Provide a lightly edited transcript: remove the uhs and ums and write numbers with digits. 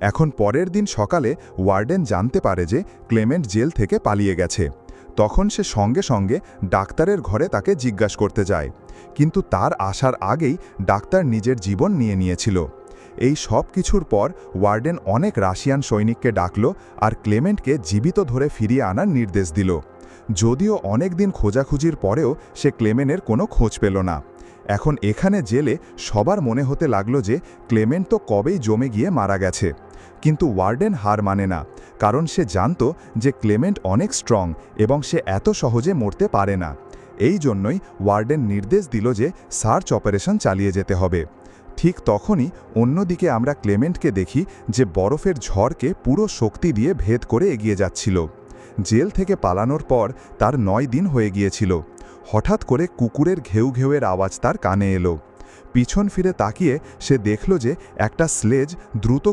এখন পরের দিন সকালে ওয়ার্ডেন জানতে পারে যে ক্লেমেন্ট জেল থেকে পালিয়ে গেছে। তখন সে সঙ্গে সঙ্গে ডাক্তারের ঘরে তাকে জিজ্ঞাসা করতে যায়, কিন্তু তার আসার আগেই ডাক্তার নিজের জীবন নিয়েছিল। এই সব কিছুর পর ওয়ার্ডেন অনেক রাশিয়ান সৈনিককে ডাকল আর ক্লেমেন্টকে জীবিত ধরে ফিরিয়ে আনার নির্দেশ দিল। যদিও অনেক দিন খোঁজাখুঁজির পরেও সে ক্লেমেন্টের কোনো খোঁজ পেল না। এখন এখানে জেলে সবার মনে হতে লাগলো যে ক্লেমেন্ট তো কবেই জমে গিয়ে মারা গেছে। কিন্তু ওয়ার্ডেন হার মানে না, কারণ সে জানত যে ক্লেমেন্ট অনেক স্ট্রং এবং সে এত সহজে মরতে পারে না। এই জন্যই ওয়ার্ডেন নির্দেশ দিল যে সার্চ অপারেশন চালিয়ে যেতে হবে। ঠিক তখনই অন্যদিকে আমরা ক্লেমেন্টকে দেখি যে বরফের ঝড়কে পুরো শক্তি দিয়ে ভেদ করে এগিয়ে যাচ্ছিল। জেল থেকে পালানোর পর তার 9 দিন হয়ে গিয়েছিল। হঠাৎ করে কুকুরের ঘেউ ঘেউয়ের আওয়াজ তার কানে এলো। পিছন ফিরে তাকিয়ে সে দেখল যে একটা স্লেজ দ্রুত